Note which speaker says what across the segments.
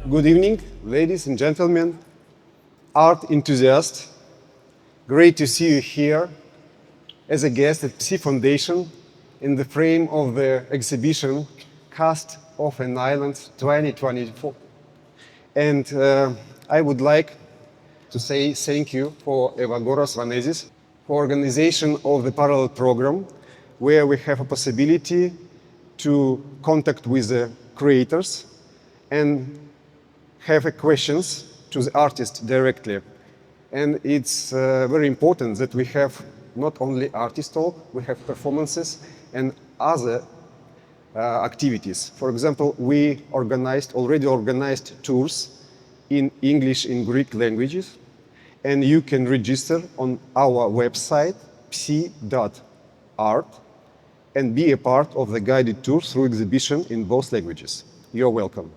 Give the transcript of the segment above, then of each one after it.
Speaker 1: Good evening, ladies and gentlemen, art enthusiasts. Great to see you here as a guest at PSI Foundation in the frame of the exhibition Cast of an Island 2024. And I would like to say thank you for Evagoras Vanezis for organization of the parallel program, where we have a possibility to contact with the creators and have questions to the artist directly. And it's very important that we have not only artist talk, we have performances and other activities. For example, we already organized tours in English and Greek languages, and you can register on our website, psi.art, and be a part of the guided tour through exhibition in both languages. You're welcome.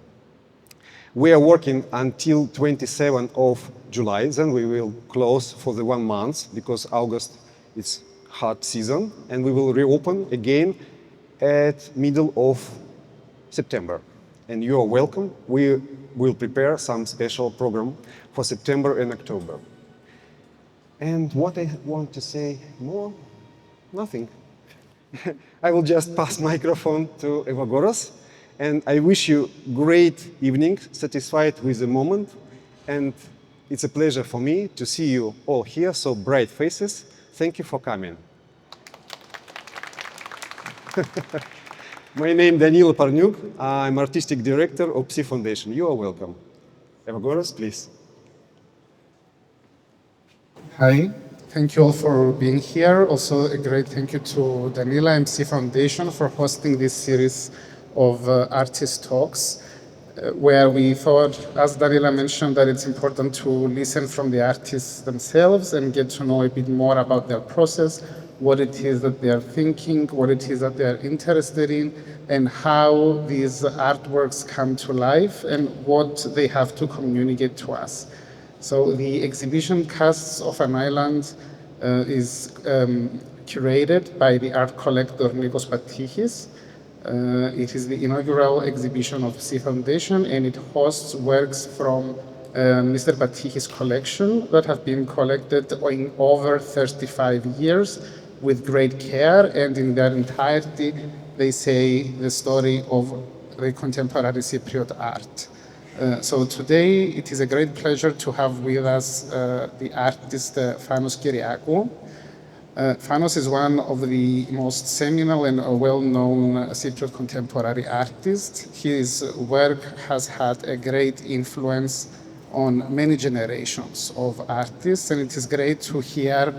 Speaker 1: We are working until 27th of July, then we will close for the 1 month because August is hot season, and we will reopen again at middle of September. And you are welcome. We will prepare some special program for September and October. And what I want to say more? Nothing. I will just pass microphone to Evagoras, and I wish you great evening, satisfied with the moment, and it's a pleasure for me to see you all here, so bright faces. Thank you for coming. My name is Danilo Parnyuk. I'm artistic director of PSI Foundation. You are welcome. Evagoras, please.
Speaker 2: Hi, thank you all for being here. Also, a great thank you to Danila and PSI Foundation for hosting this series of artist talks, where we thought, as Danila mentioned, that it's important to listen from the artists themselves and get to know a bit more about their process, what it is that they are thinking, what it is that they are interested in, and how these artworks come to life and what they have to communicate to us. So the exhibition Casts of an Island is curated by the art collector Nikos Pattichis. It is the inaugural exhibition of PSI Foundation, and it hosts works from Mr. Pattichis' collection that have been collected in over 35 years with great care, and in their entirety they say the story of the contemporary Cypriot art. So today it is a great pleasure to have with us the artist Phanos Kyriakou. Phanos is one of the most seminal and well-known Cypriot contemporary artists. His work has had a great influence on many generations of artists, and it is great to hear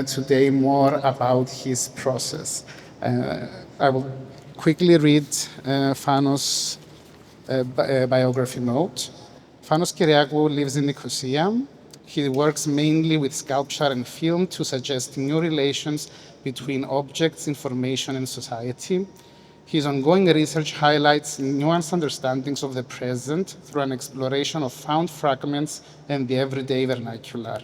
Speaker 2: today more about his process. I will quickly read Phanos' biography note. Phanos Kyriakou lives in Nicosia. He works mainly with sculpture and film to suggest new relations between objects, information, and society. His ongoing research highlights nuanced understandings of the present through an exploration of found fragments and the everyday vernacular.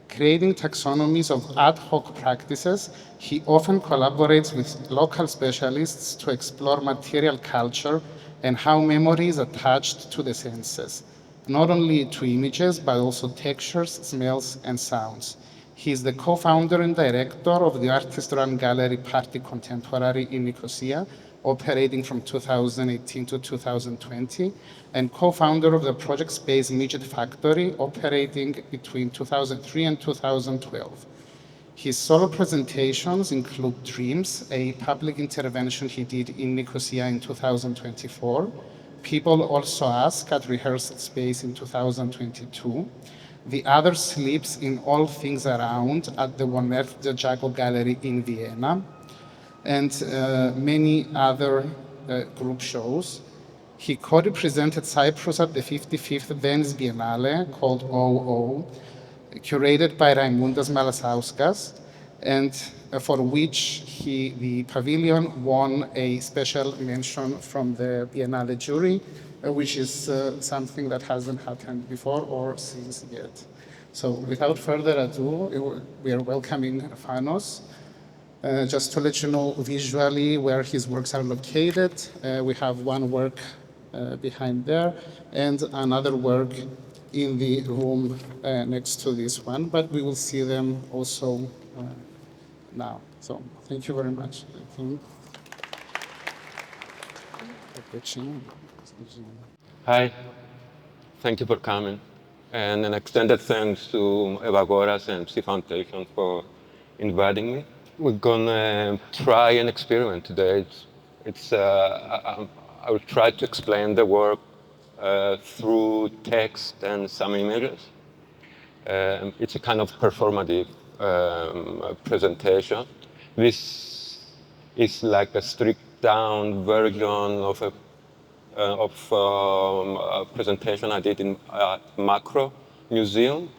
Speaker 2: Creating taxonomies of ad hoc practices, he often collaborates with local specialists to explore material culture and how memory is attached to the senses, not only to images, but also textures, smells, and sounds. He is the co-founder and director of the artist-run gallery Party Contemporary in Nicosia, operating from 2018 to 2020, and co-founder of the project space Midget Factory, operating between 2003 and 2012. His solo presentations include Dreams, a public intervention he did in Nicosia in 2024, People Also Ask at Rehearsal Space in 2022, The Other Sleeps in All Things Around at the One Earth de Jago Gallery in Vienna, and many other group shows. He co-represented Cyprus at the 55th Venice Biennale, called OO, curated by Raimundas Malasauskas, and for which the pavilion won a special mention from the Biennale jury, which is something that hasn't happened before or since yet. So without further ado, we are welcoming Phanos. Just to let you know visually where his works are located, we have one work behind there, and another work in the room next to this one, but we will see them also now. So thank you very much.
Speaker 3: Hi, thank you for coming. And an extended thanks to Evagoras and PSI Foundation for inviting me. We're gonna try an experiment today. I will try to explain the work through text and some images. It's a kind of performative presentation. This is like a stripped down version of a presentation I did in Macro Museum.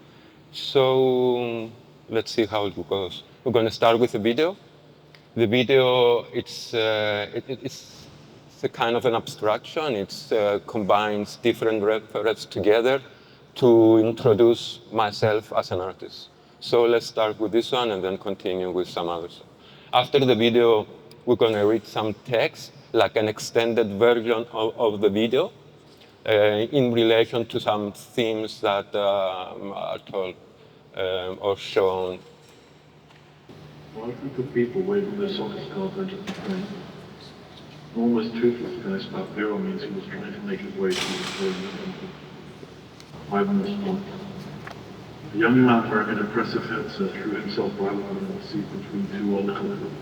Speaker 3: So let's see how it goes. We're going to start with a video. The video, it's a kind of an abstraction. It combines different references together to introduce myself as an artist. So let's start with this one and then continue with some others. After the video, we're going to read some text, like an extended version of the video, in relation to some themes that are told or shown.
Speaker 4: Well, a group of people waving their soccer scarves into the train. An almost toothless guy spoke Vero means he was trying to make his way through the train. Ivan responded. A young man wearing an impressive headset threw himself violently in the seat between two old couples.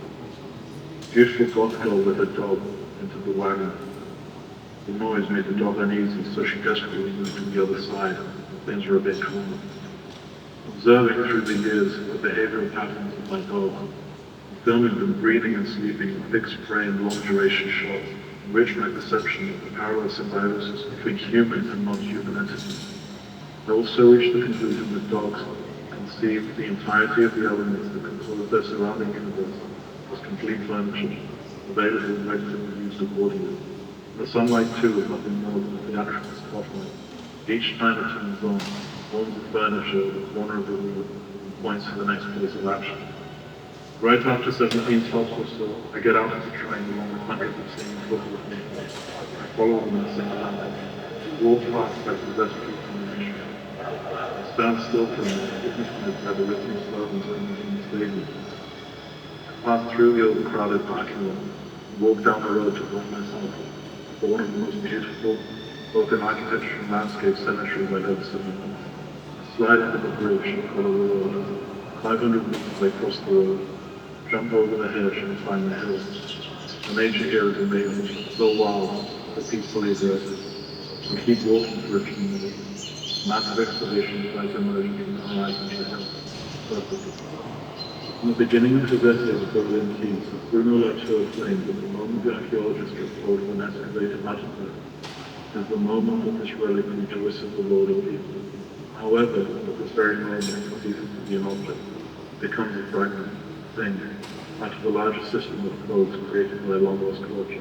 Speaker 4: A beautiful goth girl with her dog entered the wagon. The noise made the dog uneasy, so she desperately moved to the other side. Things were a bit calmer. Observing through the years the behavioral patterns of my dog, filming them breathing and sleeping in fixed frame, long duration shots, enriched my perception of the parallel symbiosis between human and non-human entities. I also reached the conclusion that dogs conceive the entirety of the elements that compose their surrounding universe as complete furniture, available and ready to be used accordingly. The sunlight too is nothing more than a theatrical spotlight. Each time it turns on, warms the furniture at the corner of the room and points to the next place of action. Right after 17 stops or so, I get out of the train along with hundreds of singing football people. I follow them in a single line. Walk past like the best people in the nation. I stand still for a minute, hypnotized by the rhythm of slogans in the stadium. I pass through the overcrowded parking lot and walk down the road to find myself for one of the most beautiful, both in architecture and landscape cemeteries I've ever seen. I slide under the bridge and follow the road. 500 meters I cross the road, jump over the hedge and climb the hill. The nature here is amazing, so wild, but peacefully aggressive. We keep walking for a few minutes. Massive excavation sites emerging from the horizon of the hill. Perfect. In the beginning of his essay with Berlin Keys, Bruno Latour claimed that the moment the archaeologist gets hold of an excavated artifact is the moment that this relic rejoices the Lord of people. However, at this very moment it ceases to be an object. It becomes a fragment, thing, part of a larger system of codes created by long-lost culture.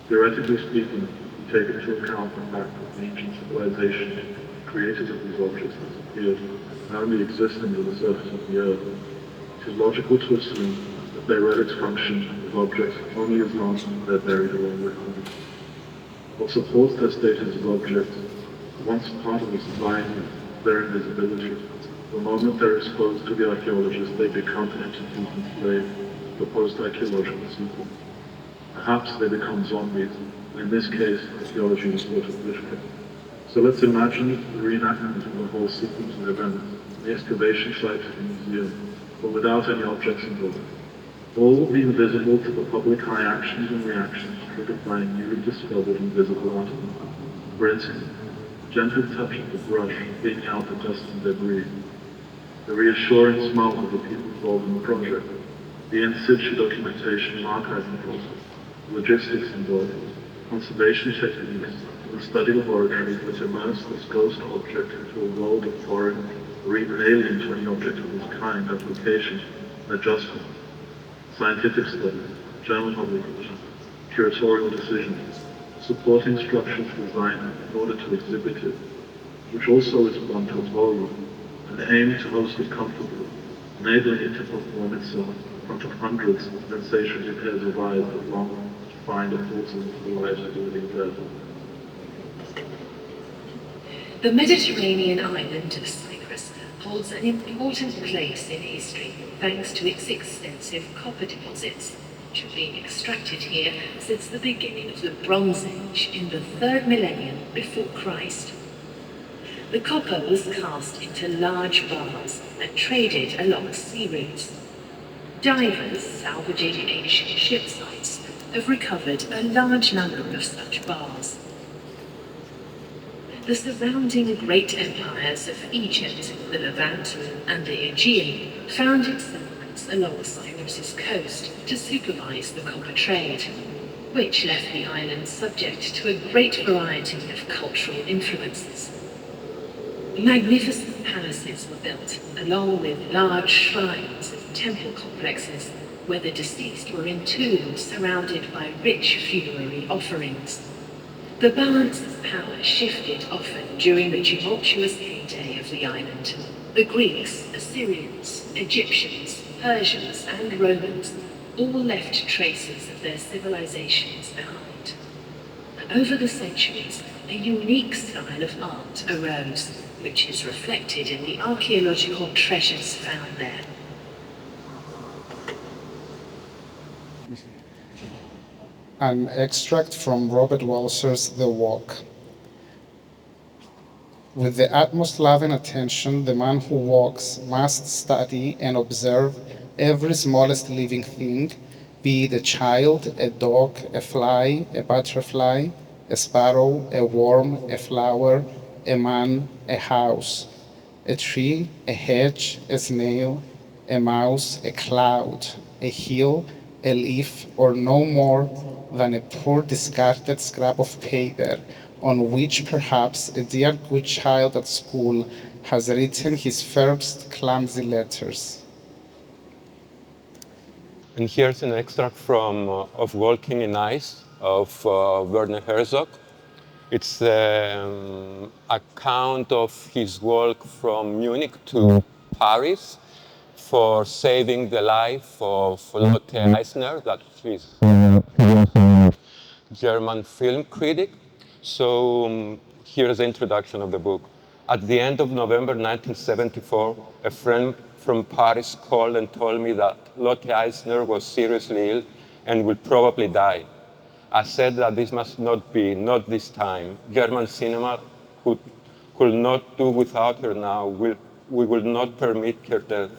Speaker 4: Theoretically speaking, we take into account the fact that the ancient civilization creators of these objects disappeared and only exist under the surface of the earth. It is logical to assume that their relics function as objects only as long as they're buried along with them. What supports their status as objects, once part of the design is their invisibility. The moment they're exposed to the archaeologist, they become entities enslaved to the post-archaeological sequel. Perhaps they become zombies, and in this case, archaeology is sort of difficult. So let's imagine the reenactment of the whole sequence of events, the excavation site of the museum, but without any objects involved. All will be invisible to the public eye actions and reactions triggered by a newly discovered invisible artifact. For instance, a gentle touch of the brush beating out the dust and debris, the reassuring smiles of the people involved in the project, the in situ documentation and archiving process, logistics involved, conservation techniques, and the study laboratories that immerse this ghost object into a world of foreign or even alien to any object of this kind, application, and adjustment, scientific studies, journal publication, curatorial decisions, supporting structures designed in order to exhibit it, which also respond to its volume, and aim to host it comfortably, enabling it to perform itself in front of hundreds of insatiable pairs of eyes that long to find a portal into the lives of the living dead.
Speaker 5: The Mediterranean island of Cyprus holds an important place in history thanks to its extensive copper deposits, which have been extracted here since the beginning of the Bronze Age in the 3rd millennium before Christ. The copper was cast into large bars and traded along sea routes. Divers salvaging ancient ship sites have recovered a large number of such bars. The surrounding great empires of Egypt, the Levant, and the Aegean founded settlements along Cyprus's coast to supervise the copper trade, which left the island subject to a great variety of cultural influences. Magnificent palaces were built, along with large shrines and temple complexes, where the deceased were entombed surrounded by rich funerary offerings. The balance of power shifted often during the tumultuous heyday of the island. The Greeks, Assyrians, Egyptians, Persians, and Romans all left traces of their civilizations behind. Over the centuries, a unique style of art arose, which is reflected in the archaeological treasures found there.
Speaker 2: An extract from Robert Walser's The Walk. With the utmost love and attention, the man who walks must study and observe every smallest living thing, be it a child, a dog, a fly, a butterfly, a sparrow, a worm, a flower, a man, a house, a tree, a hedge, a snail, a mouse, a cloud, a hill, a leaf, or no more than a poor discarded scrap of paper on which perhaps a dear good child at school has written his first clumsy letters.
Speaker 3: And here's an extract from of Walking in Ice of Werner Herzog. It's an account of his walk from Munich to Paris for saving the life of Lotte Eisner, that is a German film critic. So here's the introduction of the book. At the end of November 1974, a friend from Paris called and told me that Lotte Eisner was seriously ill and would probably die. I said that this must not be, not this time. German cinema could not do without her now. We will not permit her death.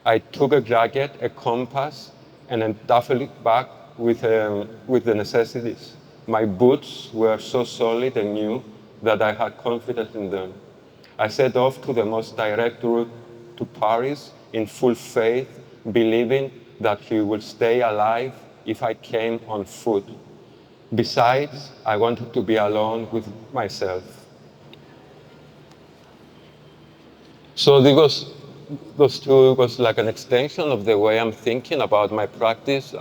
Speaker 3: I took a jacket, a compass, and a duffel bag with the necessities. My boots were so solid and new that I had confidence in them. I set off to the most direct route to Paris in full faith, believing that he would stay alive if I came on foot. Besides, I wanted to be alone with myself. So those two was like an extension of the way I'm thinking about my practice.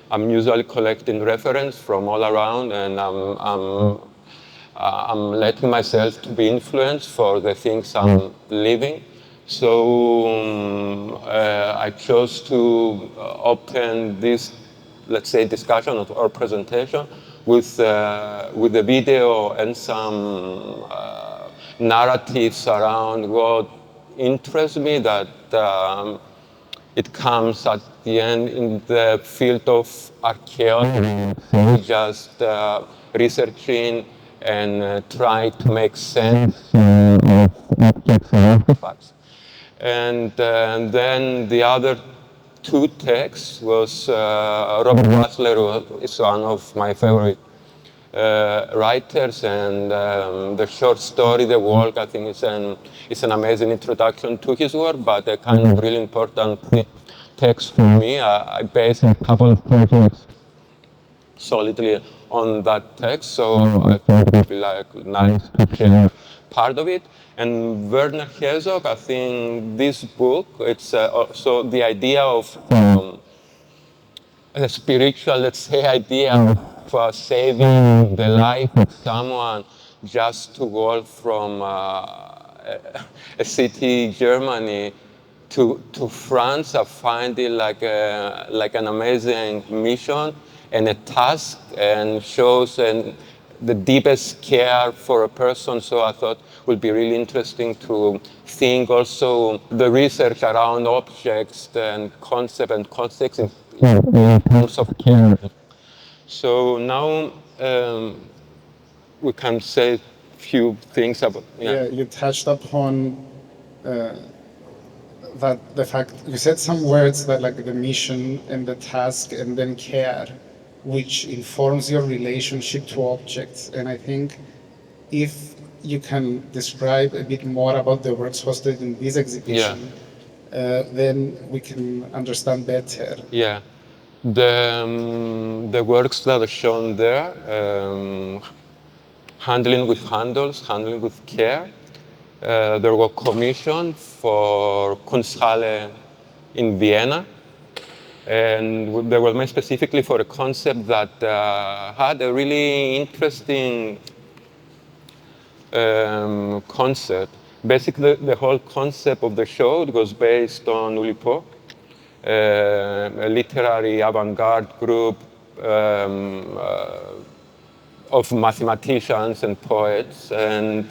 Speaker 3: I'm usually collecting reference from all around, and I'm letting myself to be influenced for the things I'm living. So I chose to open this, let's say, discussion or presentation with the video and some narratives around what interests me, that it comes at the end in the field of archaeology, just researching and try to make sense of objects and artifacts. And then the other two texts was Robert Wassler, who is one of my favorite writers, and the short story, The Walk, I think it's an amazing introduction to his work, but a kind of really important text for me. I based a couple of projects solidly on that text, so I thought it would be like nice to share part of it. And Werner Herzog, I think this book, it's also the idea of a spiritual, let's say, idea of saving the life of someone just to walk from a city, Germany, to France. I find it like an amazing mission and a task, and shows the deepest care for a person. So I thought it would be really interesting to think also the research around objects and concept and context in terms of care. So now we can say few things about
Speaker 2: You touched upon that the fact you said some words that like the mission and the task and then care, which informs your relationship to objects. And I think if you can describe a bit more about the works hosted in this exhibition, then we can understand better.
Speaker 3: Yeah, the works that are shown there, handling with handles, handling with care. They were commissioned for Kunsthalle in Vienna, and they were made specifically for a concept that had a really interesting concept. Basically, the whole concept of the show was based on Oulipo, a literary avant-garde group of mathematicians and poets, and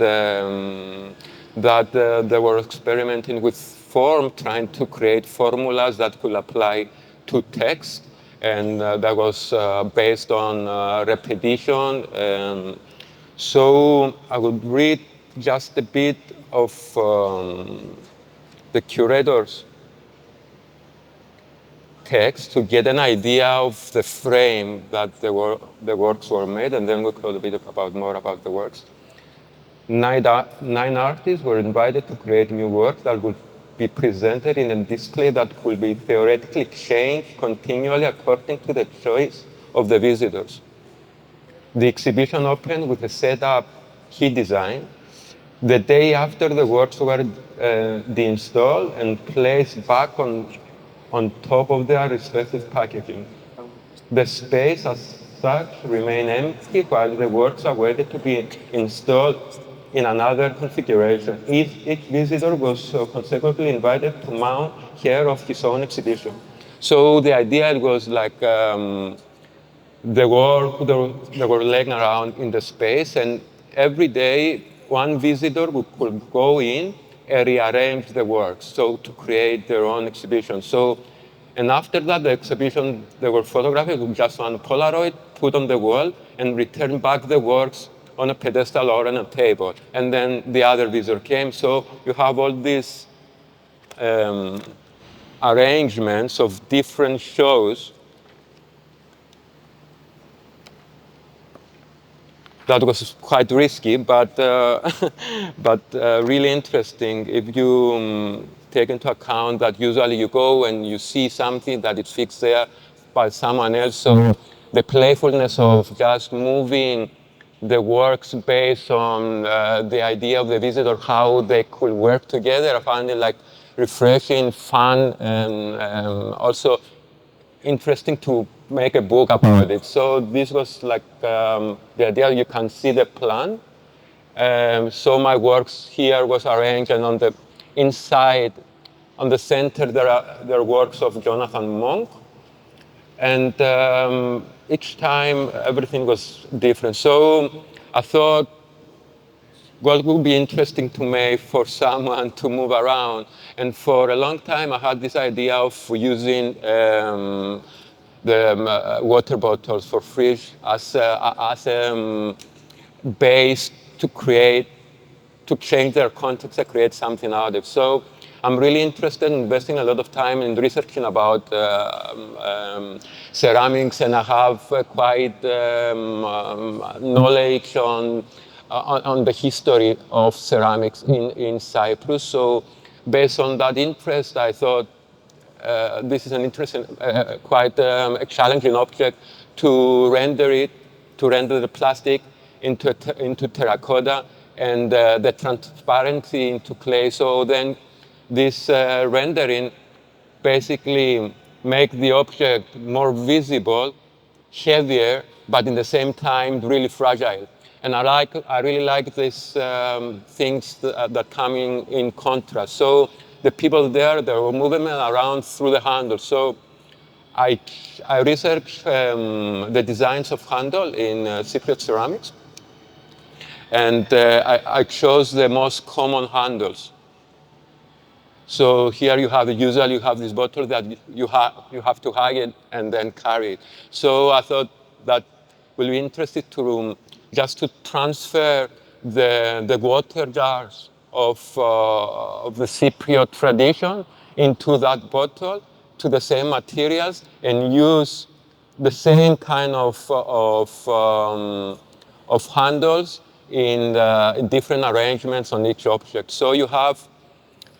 Speaker 3: that they were experimenting with form, trying to create formulas that could apply to text, and that was based on repetition. So I would read just a bit of the curator's text to get an idea of the frame that the works were made, and then we'll talk a bit more about the works. Nine artists were invited to create new works that would be presented in a display that could be theoretically changed continually according to the choice of the visitors. The exhibition opened with a setup he designed. The day after the works were deinstalled and placed back on top of their respective packaging. The space as such remained empty while the works are waiting to be installed in another configuration. Each visitor was consequently invited to mount here of his own exhibition. So the idea was like they were laying around in the space, and every day one visitor could go in and rearrange the works, so to create their own exhibition. So, and after that, the exhibition, they were photographed with just one Polaroid, put on the wall, and return back the works on a pedestal or on a table. And then the other visitor came. So you have all these arrangements of different shows that was quite risky, but really interesting if you take into account that usually you go and you see something that is fixed there by someone else. So the playfulness of just moving the works based on the idea of the visitor, how they could work together, I found it like refreshing, fun, and also interesting to make a book about it. So this was like the idea. You can see the plan. So my works here was arranged, and on the inside, on the center, there are works of Jonathan Monk. And each time everything was different. So I thought, what would be interesting to make for someone to move around? And for a long time, I had this idea of using the water bottles for fridge as a base to change their context and create something out of it. So I'm really interested in investing a lot of time in researching about ceramics, and I have quite knowledge on the history of ceramics in Cyprus. So based on that interest, I thought this is an interesting, quite a challenging object to render the plastic into terracotta, and the transparency into clay. So then this rendering basically make the object more visible, heavier, but in the same time really fragile. And I really like these things that come in contrast. So the people there, they were moving around through the handle. So I researched the designs of handle in Cypriot ceramics. And I chose the most common handles. So here usually you have this bottle that you have to hug it and then carry it. So I thought that will be interested to just to transfer the water jars of the Cypriot tradition into that bottle to the same materials and use the same kind of handles in different arrangements on each object. So you have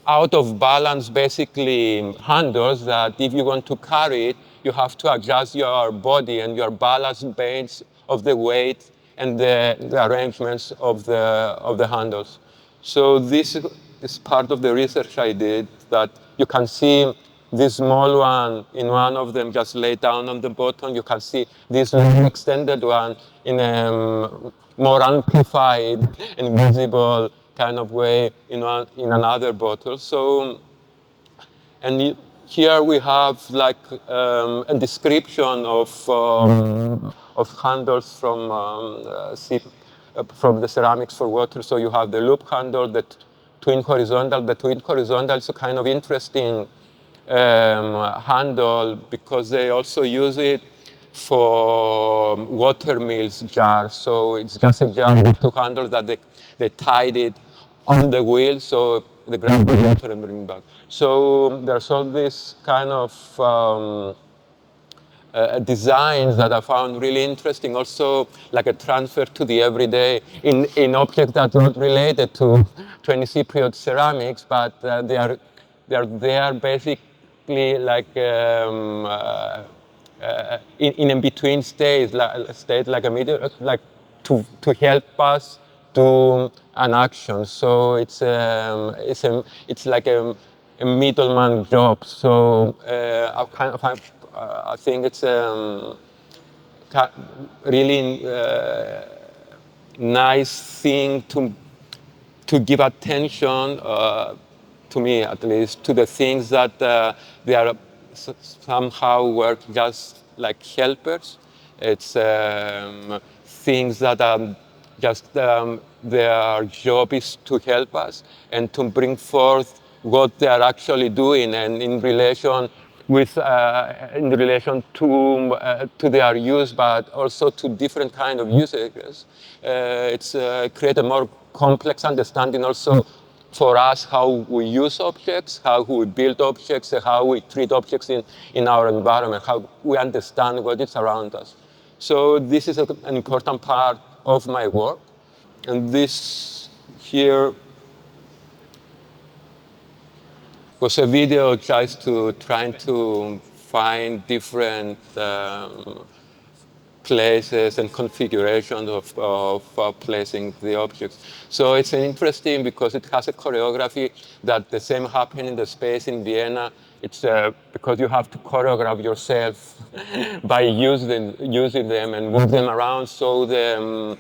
Speaker 3: out of balance basically handles that if you want to carry it, you have to adjust your body and your balance based of the weight and the arrangements of the handles. So this is part of the research I did, that you can see this small one in one of them just laid down on the bottom. You can see this extended one in a more amplified and visible kind of way in another bottle. So, and here we have like a description of handles from the ceramics for water. So you have the loop handle, the twin horizontal. The twin horizontal is a kind of interesting handle because they also use it for water mills jars. So it's just a jar with two handles that they tied it on the wheel so the grab the water and bring back. So there's all this kind of designs that I found really interesting. Also, like a transfer to the everyday in objects that are not related to any Cypriot ceramics, but they are there basically like in a between state like a middle, like to help us do an action. So it's like a middleman job. So I think it's really nice thing to give attention, to me at least, to the things that they are somehow work just like helpers. It's things that are just their job is to help us and to bring forth what they are actually doing, and in relation to their use, but also to different kind of usages. It's create a more complex understanding also for us how we use objects, how we build objects, how we treat objects in our environment, how we understand what is around us. So this is an important part of my work. And this here was a video just to trying to find different places and configurations of placing the objects. So it's interesting because it has a choreography that the same happened in the space in Vienna. It's because you have to choreograph yourself by using them and move them around. So the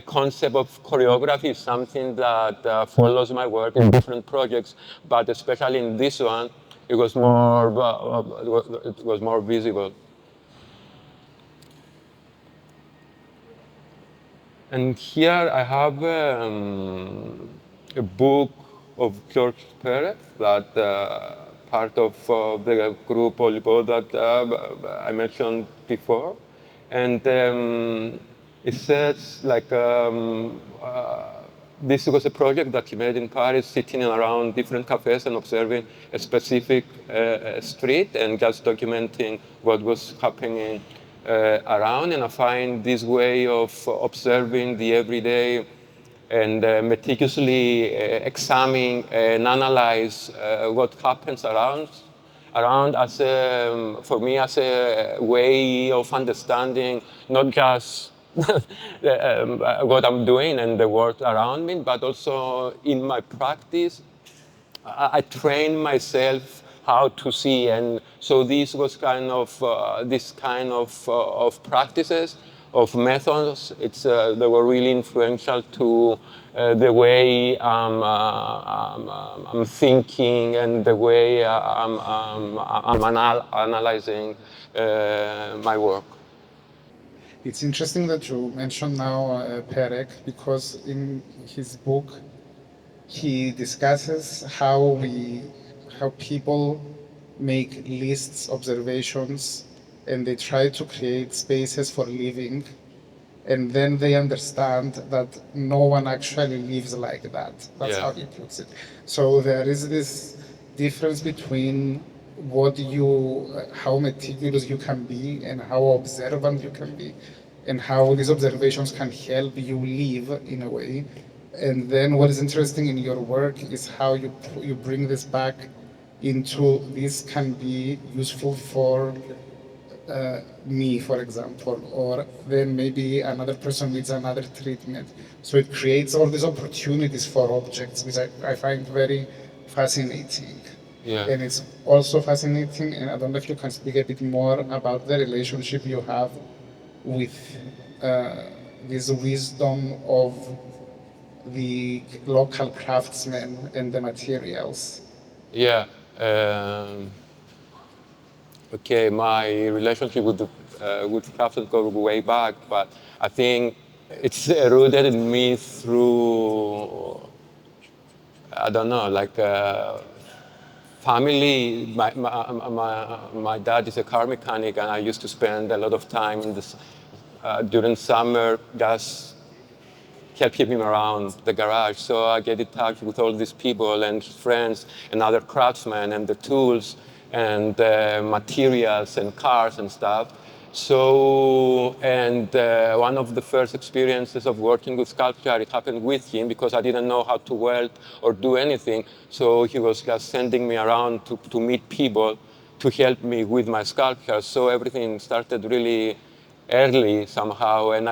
Speaker 3: concept of choreography is something that follows my work in different projects, but especially in this one, it was more visible. And here I have a book of George Perez, that part of the group Olivo that I mentioned before. And it says like this was a project that he made in Paris, sitting around different cafes and observing a specific street and just documenting what was happening around. And I find this way of observing the everyday and meticulously examine and analyze what happens around as for me as a way of understanding not just what I'm doing and the world around me, but also in my practice I trained myself how to see, and so this was kind of of practices, of methods. They were really influential to the way I'm thinking and the way I'm analyzing my work.
Speaker 2: It's interesting that you mentioned now Perek, because in his book he discusses how people make lists, observations, and they try to create spaces for living, and then they understand that no one actually lives like that. That's how he puts it. So there is this difference between how meticulous you can be and how observant you can be, and how these observations can help you live in a way. And then what is interesting in your work is how you bring this back into this can be useful for me, for example, or then maybe another person needs another treatment. So it creates all these opportunities for objects, which I find very fascinating.
Speaker 3: Yeah.
Speaker 2: And it's also fascinating, and I don't know if you can speak a bit more about the relationship you have with this wisdom of the local craftsmen and the materials.
Speaker 3: Yeah. Okay, my relationship with crafts go way back, but I think it's rooted in me through, I don't know, like family. My dad is a car mechanic, and I used to spend a lot of time in this during summer just helping him around the garage. So I get in touch with all these people and friends and other craftsmen and the tools and materials and cars and stuff. So, and one of the first experiences of working with sculpture, it happened with him because I didn't know how to weld or do anything. So he was just sending me around to meet people to help me with my sculpture. So everything started really early somehow, and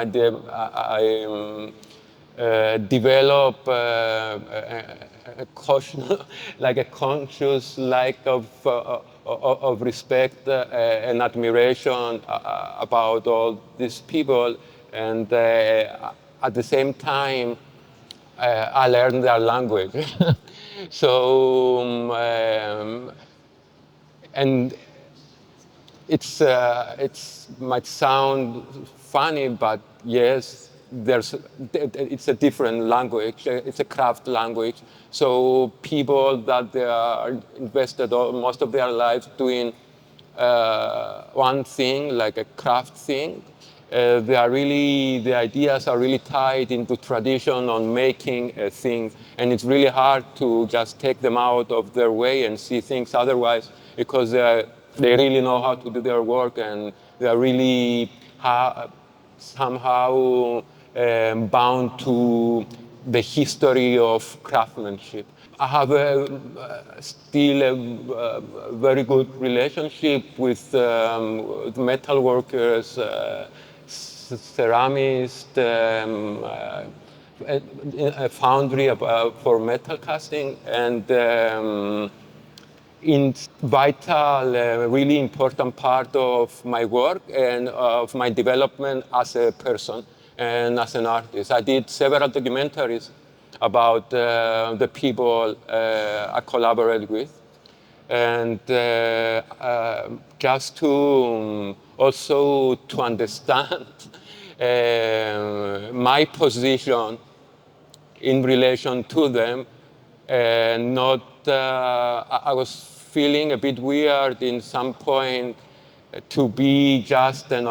Speaker 3: develop a caution, like a conscious of respect and admiration about all these people, and at the same time I learned their language. So and it's might sound funny, but yes, it's a different language. It's a craft language. So people that they are invested most of their lives doing one thing, like a craft thing, the ideas are really tied into tradition on making things, and it's really hard to just take them out of their way and see things otherwise, because they really know how to do their work, and they are really somehow bound to the history of craftsmanship. I have still a very good relationship with metal workers, ceramists, a foundry for metal casting, and it's vital, really important part of my work and of my development as a person and as an artist. I did several documentaries about the people I collaborated with, and just to also to understand my position in relation to them, and not I was feeling a bit weird in some point to be just an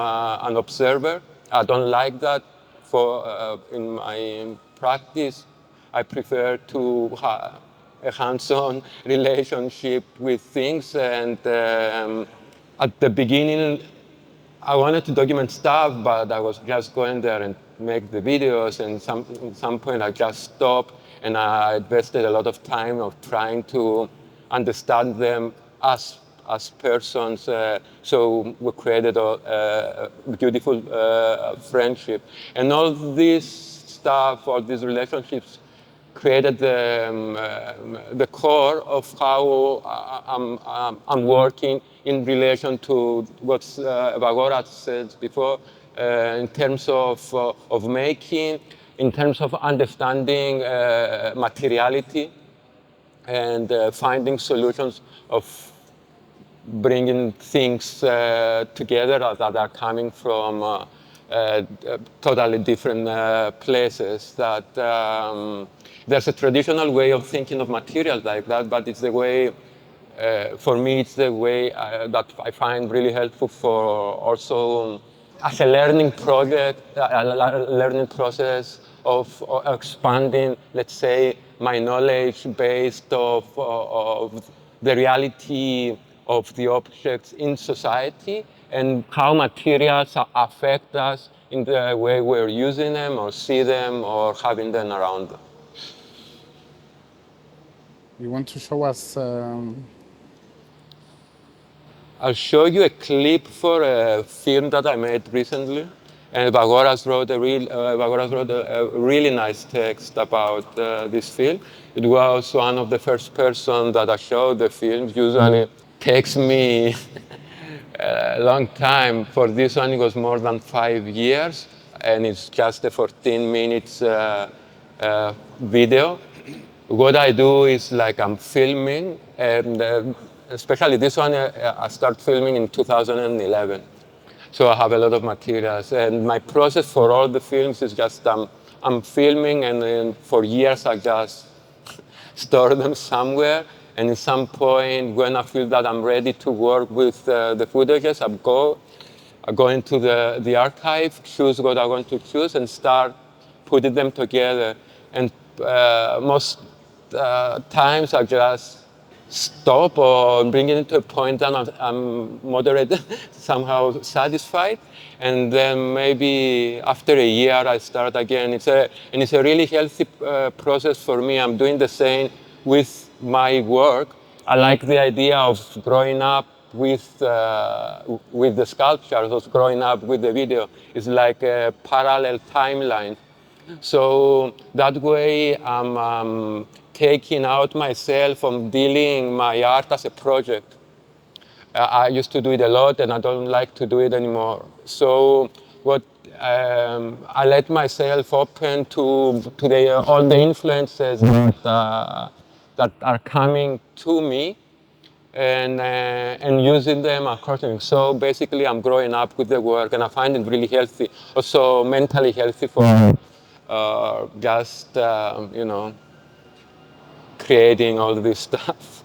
Speaker 3: observer. I don't like that for in my practice. I prefer to have a hands-on relationship with things, and at the beginning I wanted to document stuff, but I was just going there and make the videos, and at some point I just stopped, and I invested a lot of time of trying to understand them as persons. So we created a beautiful friendship, and all this stuff, all these relationships created the core of how I'm working in relation to what Evagoras said before, in terms of making, in terms of understanding materiality, and finding solutions of bringing things together that are coming from totally different places. That there's a traditional way of thinking of materials like that, but it's the way, for me, it's the way that I find really helpful for also as a learning project, a learning process of expanding, let's say, my knowledge based of the reality of the objects in society and how materials affect us in the way we're using them or see them or having them around.
Speaker 2: You want to show us?
Speaker 3: I'll show you a clip for a film that I made recently. And Evagoras wrote a really nice text about this film. It was one of the first person that I showed the film. Usually takes me a long time. For this one, it was more than 5 years. And it's just a 14 minutes video. What I do is like I'm filming, and especially this one, I start filming in 2011. So I have a lot of materials, and my process for all the films is just I'm filming, and then for years I just store them somewhere. And at some point, when I feel that I'm ready to work with the footages, I go into the archive, choose what I want to choose, and start putting them together. And most times I just stop or bring it to a point that I'm moderate, somehow satisfied. And then maybe after a year I start again. It's a really healthy process for me. I'm doing the same with my work. I like the idea of growing up with the sculpture, so growing up with the video. It's like a parallel timeline. So that way I'm taking out myself from dealing my art as a project. I used to do it a lot and I don't like to do it anymore. So what I let myself open to all the influences that are coming to me and using them accordingly. So basically I'm growing up with the work and I find it really healthy, also mentally healthy for just, creating all this stuff.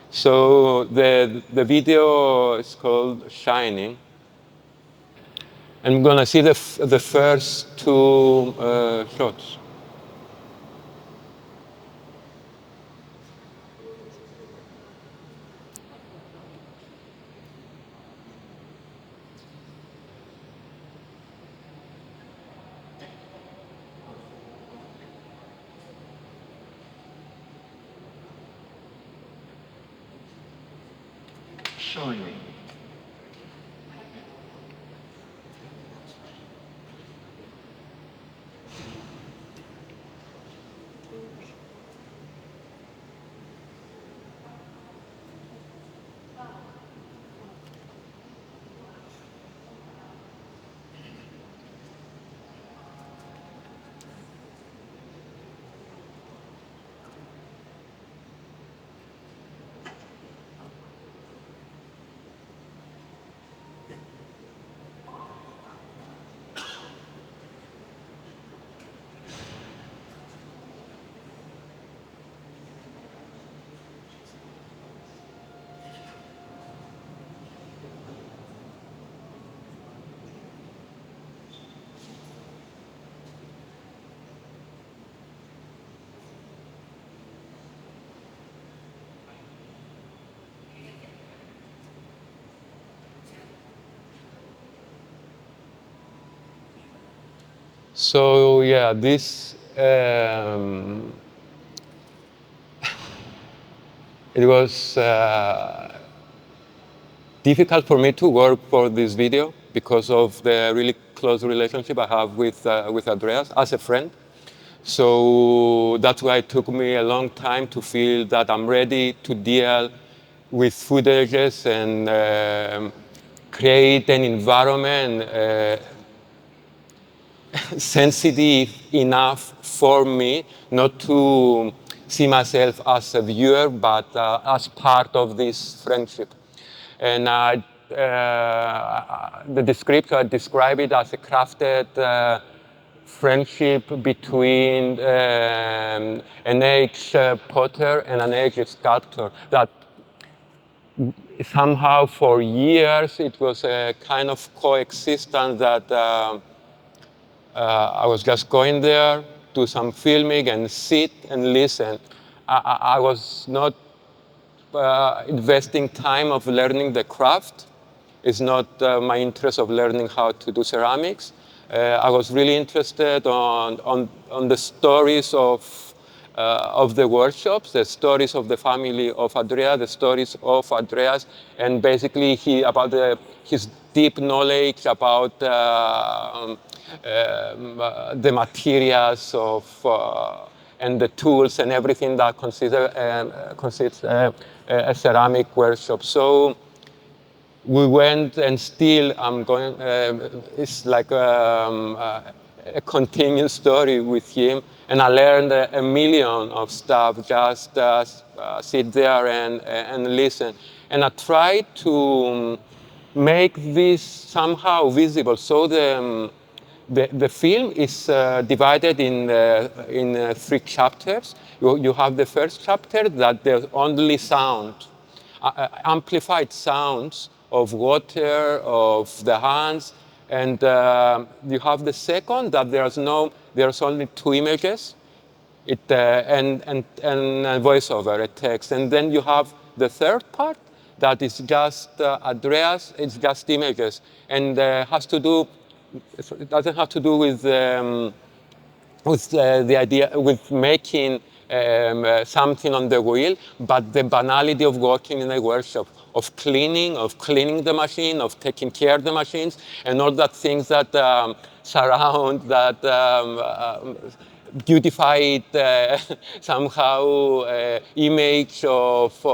Speaker 3: So the video is called Shining. I'm gonna see the first two shots.
Speaker 4: Shining.
Speaker 3: So yeah, this it was difficult for me to work for this video because of the really close relationship I have with Andreas as a friend. So that's why it took me a long time to feel that I'm ready to deal with footages and create an environment sensitive enough for me not to see myself as a viewer, but as part of this friendship. And the descriptor described it as a crafted friendship between an aged potter and an aged sculptor. That somehow for years it was a kind of coexistence that I was just going there, do some filming and sit and listen. I was not investing time of learning the craft. It's not my interest of learning how to do ceramics. I was really interested on the stories of the workshops, the stories of the family of Andrea, the stories of Andreas, and basically his deep knowledge about the materials and the tools and everything that consists a ceramic workshop. So we went, and still I'm going. It's like a continuous story with him, and I learned a million of stuff. Just sit there and listen, and I tried to make this somehow visible. So the film is divided in three chapters. You have the first chapter that there's only sound, amplified sounds of water, of the hands, and you have the second that there's only two images, and a voiceover, a text, and then you have the third part that is just Andreas. It's just images, and has to do. It doesn't have to do with the idea with making something on the wheel, but the banality of working in a workshop, of cleaning the machine, of taking care of the machines, and all that things that surround that beautified somehow image of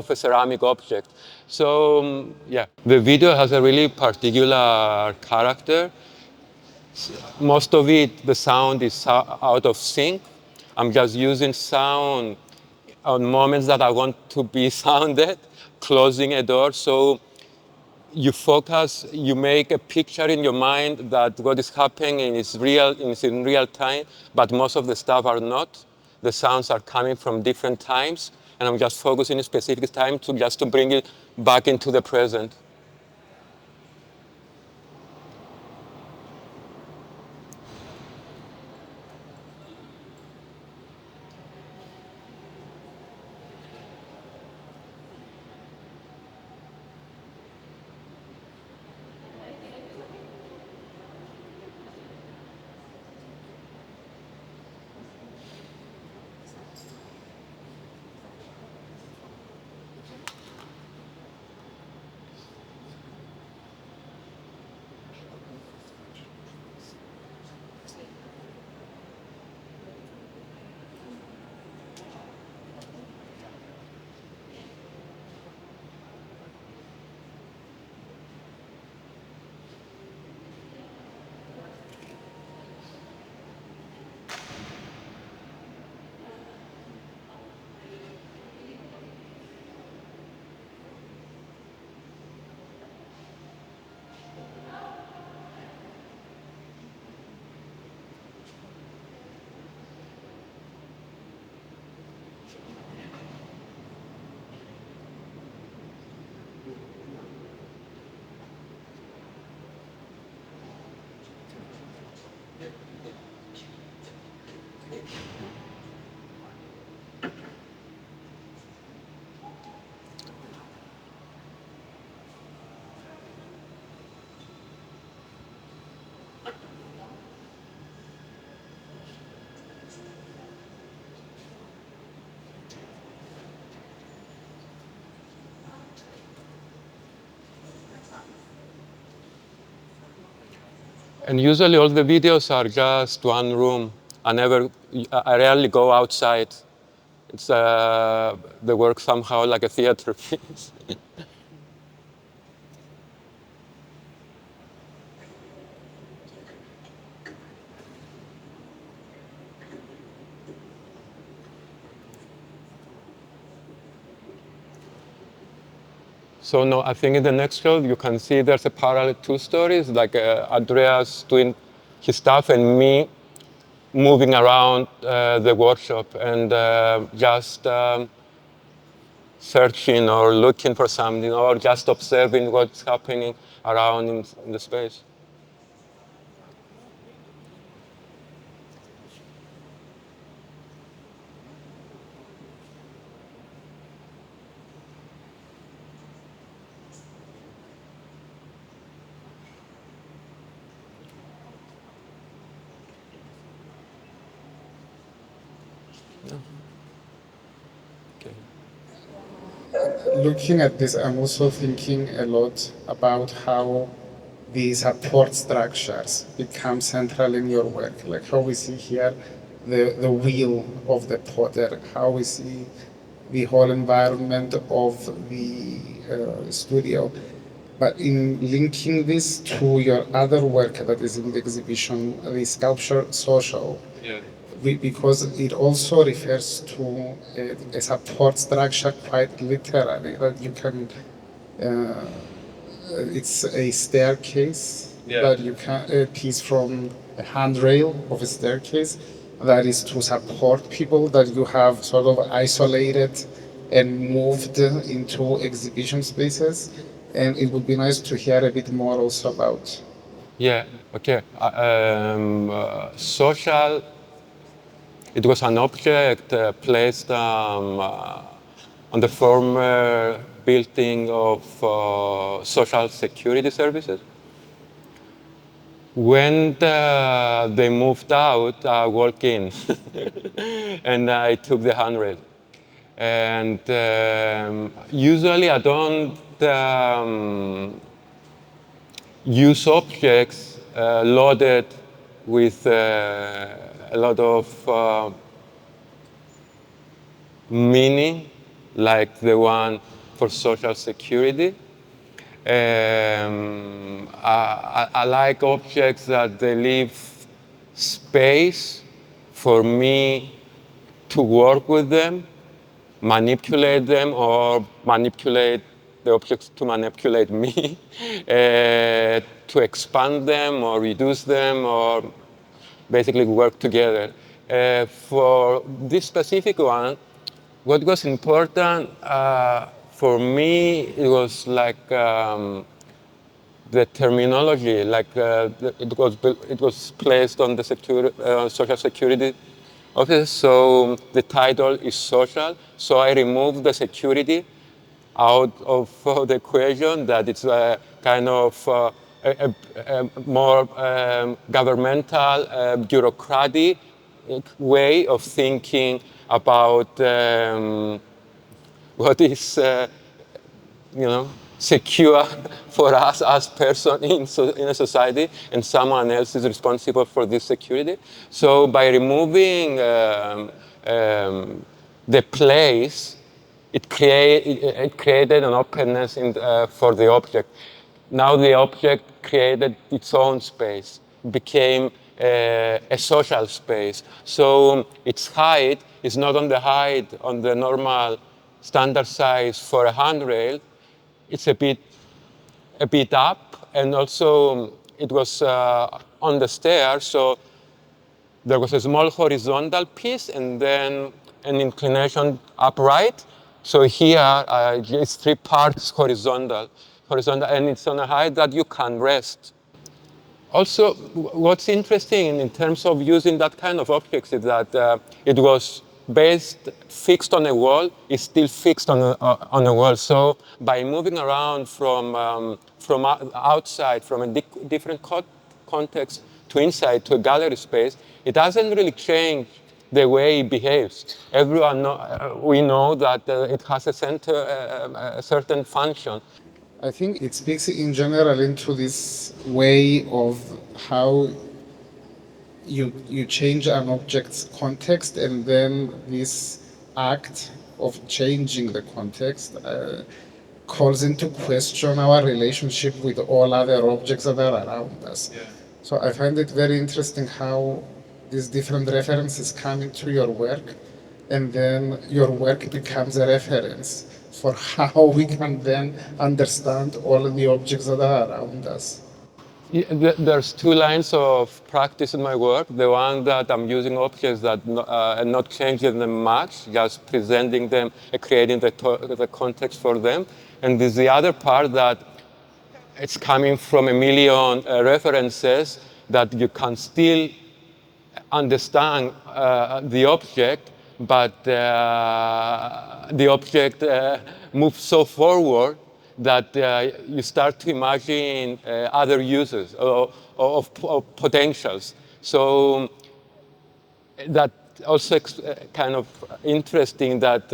Speaker 3: a ceramic object. So yeah, the video has a really particular character. Most of it, the sound is out of sync. I'm just using sound on moments that I want to be sounded, closing a door. So you focus, you make a picture in your mind that what is happening is real, is in real time, but most of the stuff are not. The sounds are coming from different times, and I'm just focusing a specific time to bring it back into the present. And usually all the videos are just one room. I rarely go outside. It's they work somehow like a theater piece. So no, I think in the next show you can see there's a parallel two stories, like Andreas doing his stuff and me moving around the workshop and just searching or looking for something or just observing what's happening around in the space.
Speaker 2: Looking at this, I'm also thinking a lot about how these support structures become central in your work. Like how we see here the wheel of the potter, how we see the whole environment of the studio. But in linking this to your other work that is in the exhibition, the sculpture social, because it also refers to a support structure quite literally, that you can, it's a staircase that you can, a piece from a handrail of a staircase that is to support people that you have sort of isolated and moved into exhibition spaces. And it would be nice to hear a bit more also about.
Speaker 3: Yeah, okay. Social, it was an object placed on the former building of social security services. When they moved out, I walked in and I took the handrail. And usually I don't use objects loaded with a lot of meaning, like the one for social security. I like objects that they leave space for me to work with them, manipulate them, or manipulate the objects to manipulate me, to expand them or reduce them or basically work together. For this specific one, what was important for me, it was like the terminology, like it was placed on the social security office. So the title is social. So I removed the security out of the equation. That it's a kind of a more governmental, bureaucratic way of thinking about what is, secure for us as person in a society, and someone else is responsible for this security. So by removing the place, it created an openness for the object. Now the object created its own space, became a social space. So its height is not on the normal standard size for a handrail. It's a bit up, and also it was on the stair, so there was a small horizontal piece and then an inclination upright. So here it's 3 parts horizontal, and it's on a height that you can rest. Also, what's interesting in terms of using that kind of objects is that it was fixed on a wall, it's still fixed on a wall. So by moving around from outside, from a different context to inside, to a gallery space, it doesn't really change the way it behaves. We know that it has a certain function.
Speaker 2: I think it speaks in general into this way of how you change an object's context, and then this act of changing the context calls into question our relationship with all other objects that are around us. Yeah. So I find it very interesting how these different references come into your work, and then your work becomes a reference for how we can then understand all of the objects that are around us.
Speaker 3: There's two lines of practice in my work. The one that I'm using objects that and not changing them much, just presenting them and creating the context for them. And there's the other part that it's coming from a million references that you can still understand the object, but the object moves so forward that you start to imagine other uses of potentials. So that also kind of interesting that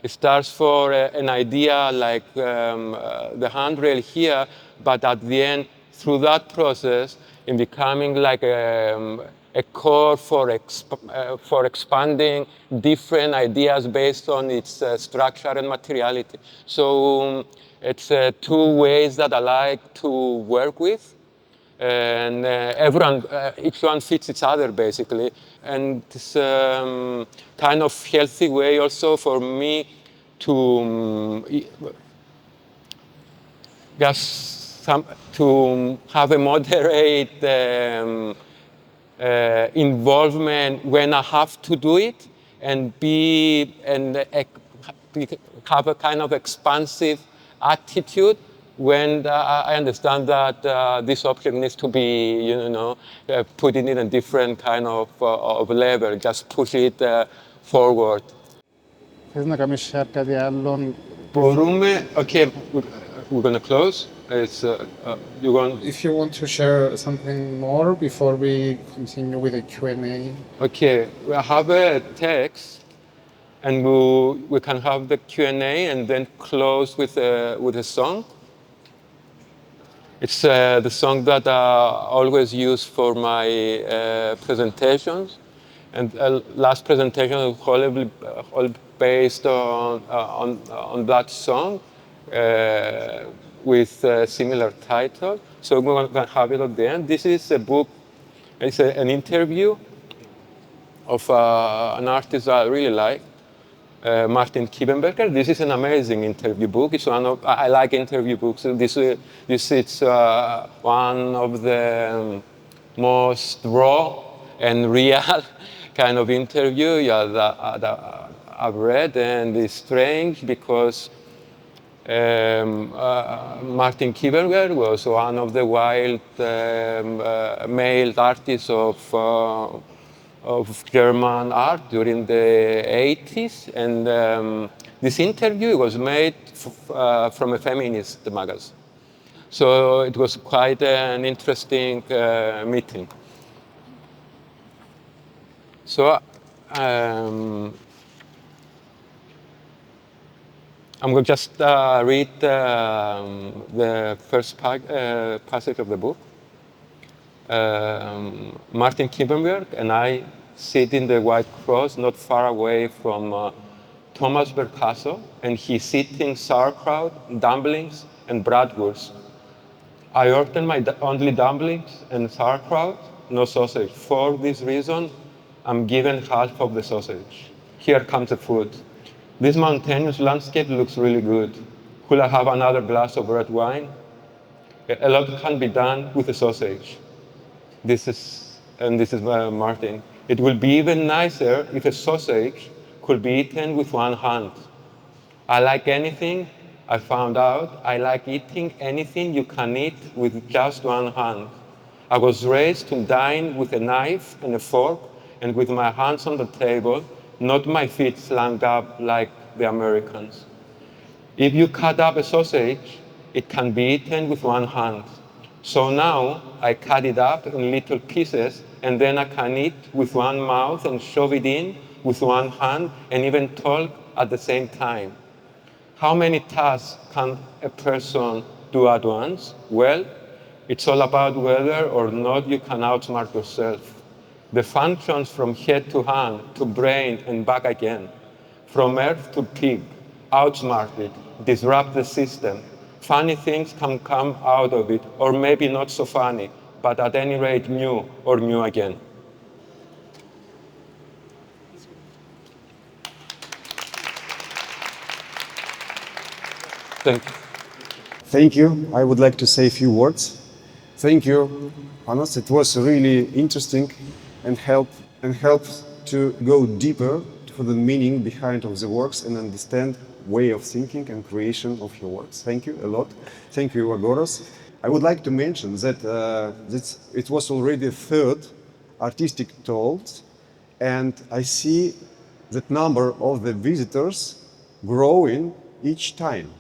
Speaker 3: it starts for an idea like the handrail here, but at the end, through that process, in becoming like a core for expanding different ideas based on its structure and materiality. So it's two ways that I like to work with. And everyone, each one fits each other basically. And it's kind of healthy way also for me to just to have a moderate involvement when I have to do it, and have a kind of expansive attitude when I understand that this object needs to be, put in a different kind of level, just push it forward.
Speaker 2: Θες να κάνεις share κάτι άλλο?
Speaker 3: Okay, we're gonna close. It's, you want?
Speaker 2: If you want to share something more before we continue with the Q&A.
Speaker 3: Okay, we have a text, and we can have the Q&A and then close with a song. It's the song that I always use for my presentations. And last presentation was all based on that song with a similar title. So we're going to have it at the end. This is a book, it's an interview of an artist I really like, Martin Kiebenberger. This is an amazing interview book. It's one of, I like interview books. This is one of the most raw and real kind of interview that I've read, and it's strange because Martin Kiebenberger was one of the wild male artists of German art during the 80s, and this interview was made from a feminist magazine. So it was quite an interesting meeting. So I'm going to just read the first passage of the book. Martin Kiebenberg and I sit in the White Cross not far away from Thomas Bercasso, and he's eating sauerkraut, dumplings, and bratwurst. I ordered my only dumplings and sauerkraut, no sausage. For this reason, I'm given half of the sausage. Here comes the food. This mountainous landscape looks really good. Could I have another glass of red wine? A lot can be done with the sausage. This is Martin. It will be even nicer if a sausage could be eaten with one hand. I like anything. I found out I like eating anything you can eat with just one hand. I was raised to dine with a knife and a fork and with my hands on the table, not my feet slung up like the Americans. If you cut up a sausage, it can be eaten with one hand. So now I cut it up in little pieces, and then I can eat with one mouth and shove it in with one hand and even talk at the same time. How many tasks can a person do at once? Well, it's all about whether or not you can outsmart yourself. The functions from head to hand to brain and back again. From earth to pig, outsmart it, disrupt the system. Funny things can come out of it, or maybe not so funny, but at any rate new or new again. Thank you.
Speaker 1: Thank you. I would like to say a few words. Thank you, Phanos. It was really interesting and helped to go deeper to the meaning behind of the works and understand way of thinking and creation of your works. Thank you a lot. Thank you, Evagoras. I would like to mention that it was already the third artistic talks, and I see that number of the visitors growing each time.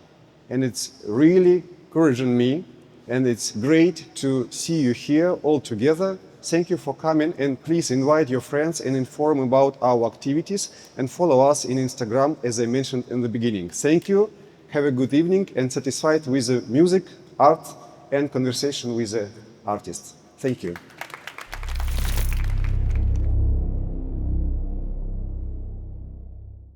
Speaker 1: And it's really encouraging me, and it's great to see you here all together. Thank you for coming, and please invite your friends and inform about our activities and follow us in Instagram, as I mentioned in the beginning. Thank you, have a good evening, and satisfied with the music, art, and conversation with the artists. Thank you.